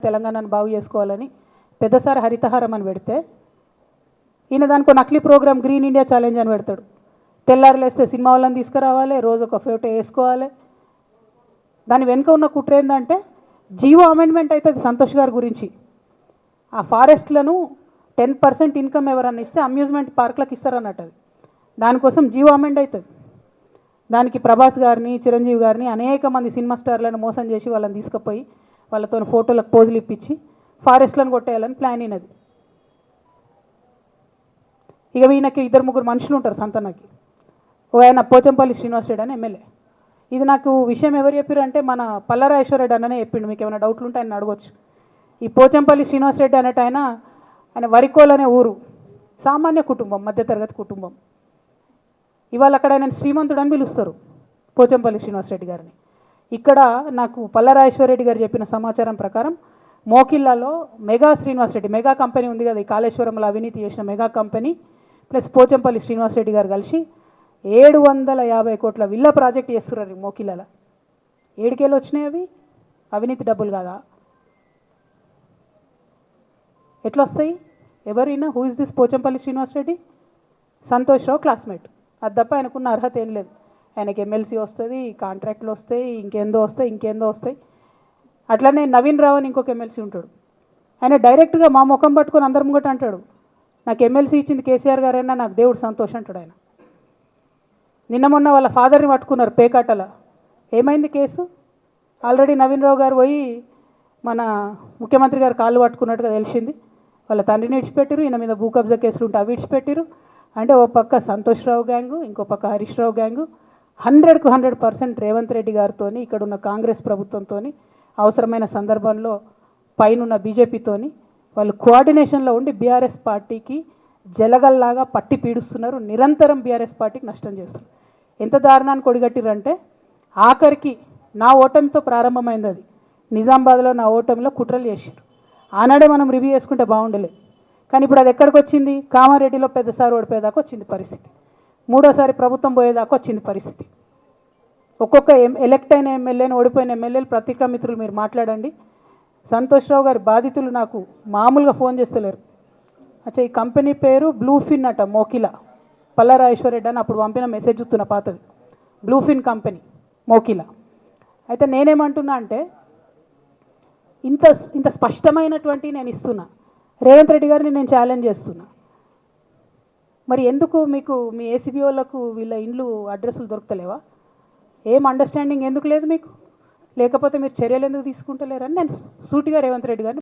తెలంగాణను బాగు చేసుకోవాలని పెద్దసారి హరితహారం అని పెడితే ఈయన దానికి నకిలీ ప్రోగ్రామ్ గ్రీన్ ఇండియా ఛాలెంజ్ అని పెడతాడు. తెల్లారులేస్తే సినిమా వాళ్ళని తీసుకురావాలి, రోజు ఒక ఫోటో వేసుకోవాలి. దాని వెనుక ఉన్న కుట్ర ఏంటంటే జియో అమెండ్మెంట్ అవుతుంది సంతోష్ గారి గురించి. ఆ ఫారెస్ట్లను 10% ఇన్కమ్ ఎవరన్నా ఇస్తే అమ్యూజ్మెంట్ పార్క్లకు ఇస్తారన్నట్టు. దానికోసం జియో అమెండ్ అవుతుంది. దానికి ప్రభాస్ గారిని, చిరంజీవి గారిని, అనేక మంది సినిమా స్టార్లను మోసం చేసి వాళ్ళని తీసుకుపోయి వాళ్ళతో ఫోటోలకు పోజులు ఇప్పించి ఫారెస్ట్లను కొట్టేయాలని ప్లాన్ అయినది. ఇక ఈయనకి 2-3 మనుషులు ఉంటారు సంతనకి. ఒక ఆయన పోచంపల్లి శ్రీనివాస్ రెడ్డి అని ఎమ్మెల్యే. ఇది నాకు విషయం ఎవరు చెప్పారు అంటే మన పల్లరాజేశ్వర రెడ్డి అన్ననే చెప్పిండు. మీకు ఏమైనా డౌట్లు ఉంటే ఆయన అడగొచ్చు. ఈ పోచంపల్లి శ్రీనివాస్ రెడ్డి అనేట ఆయన వరికోల్ అనే ఊరు, సామాన్య కుటుంబం, మధ్యతరగతి కుటుంబం. ఇవాళ అక్కడ ఆయన శ్రీమంతుడు అని పిలుస్తారు పోచంపల్లి శ్రీనివాస్ రెడ్డి గారిని. ఇక్కడ నాకు పల్లరాజేశ్వర రెడ్డి గారు చెప్పిన సమాచారం ప్రకారం మోకిల్లాలో మెగా శ్రీనివాస్ రెడ్డి, మెగా కంపెనీ ఉంది కదా, ఈ కాళేశ్వరంలో అవినీతి చేసిన మెగా కంపెనీ ప్లస్ పోచంపల్లి శ్రీనివాస్ రెడ్డి గారు కలిసి 750 కోట్ల విల్లా ప్రాజెక్ట్ చేస్తున్నారు మోకిల్లాలో. 7 వచ్చినాయి అవి, అవినీతి డబ్బులు కాదా? ఎట్లా వస్తాయి? ఎవరైనా who is this Pochampalli Srinivas Reddy? Santosh Rao classmate. అది తప్ప ఆయనకున్న అర్హత ఏం లేదు. ఆయనకి ఎమ్మెల్సీ వస్తుంది, కాంట్రాక్ట్లు వస్తాయి, ఇంకేందో వస్తాయి. అట్లనే నవీన్ రావు అని ఇంకొక ఎమ్మెల్సీ ఉంటాడు. ఆయన డైరెక్ట్గా మా ముఖం పట్టుకొని అందరి ముంగట అంటాడు, నాకు ఎమ్మెల్సీ ఇచ్చింది కేసీఆర్ గారైనా నాకు దేవుడు సంతోష్ అంటాడు ఆయన. నిన్న మొన్న వాళ్ళ ఫాదర్ని పట్టుకున్నారు పేకాటల. ఏమైంది కేసు? ఆల్రెడీ నవీన్ రావు గారు పోయి మన ముఖ్యమంత్రి గారు కాళ్ళు పట్టుకున్నట్టుగా తెలిసింది. వాళ్ళ తండ్రిని విడిచిపెట్టారు, ఈయన మీద భూ కబ్జా కేసులు ఉంటే అవి విడిచిపెట్టారు. అంటే ఓ పక్క సంతోష్ రావు గ్యాంగు, ఇంకో పక్క హరీష్ రావు గ్యాంగు 100కు 100% రేవంత్ రెడ్డి గారితో, ఇక్కడ ఉన్న కాంగ్రెస్ ప్రభుత్వంతో, అవసరమైన సందర్భంలో పైన బీజేపీతో వాళ్ళు కోఆర్డినేషన్లో ఉండి బీఆర్ఎస్ పార్టీకి జలగల్లాగా పట్టి పీడుస్తున్నారు. నిరంతరం బీఆర్ఎస్ పార్టీకి నష్టం చేస్తున్నారు. ఎంత దారుణాన్ని కొడిగట్టిరంటే ఆఖరికి నా ఓటమితో ప్రారంభమైంది అది. నిజామాబాద్లో నా ఓటమిలో కుట్రలు చేశారు. ఆనాడే మనం రివ్యూ చేసుకుంటే బాగుండలే. కానీ ఇప్పుడు అది ఎక్కడికి వచ్చింది? కామారెడ్డిలో పెద్దసారి ఓడిపోయేదాకా వచ్చింది పరిస్థితి. మూడోసారి ప్రభుత్వం పోయేదాకా వచ్చింది పరిస్థితి. ఒక్కొక్క ఎలక్ట్ అయిన ఎమ్మెల్యేని, ఓడిపోయిన ఎమ్మెల్యేలు, పత్రికా మిత్రులు మీరు మాట్లాడండి. సంతోష్ రావు గారి బాధితులు నాకు మామూలుగా ఫోన్ చేస్తలేరు. అచ్చా, ఈ కంపెనీ పేరు బ్లూఫిన్ అట, మోకిలా. పల్లరాజేశ్వర రెడ్డి అని అప్పుడు పంపిన మెసేజ్ చూస్తున్న పాతది. Bluefin company Mokila. అయితే నేనేమంటున్నా అంటే ఇంత స్పష్టమైనటువంటి నేను ఇస్తున్నా. రేవంత్ రెడ్డి గారిని నేను ఛాలెంజ్ చేస్తున్నా. మరి ఎందుకు మీకు మీ ఏసీబీ వాళ్ళకు వీళ్ళ ఇండ్లు అడ్రస్లు దొరుకుతలేవా? ఏం అండర్స్టాండింగ్ ఎందుకు లేదు మీకు? లేకపోతే మీరు చర్యలు ఎందుకు తీసుకుంటలేరని నేను సూటిగా రేవంత్ రెడ్డి గారిని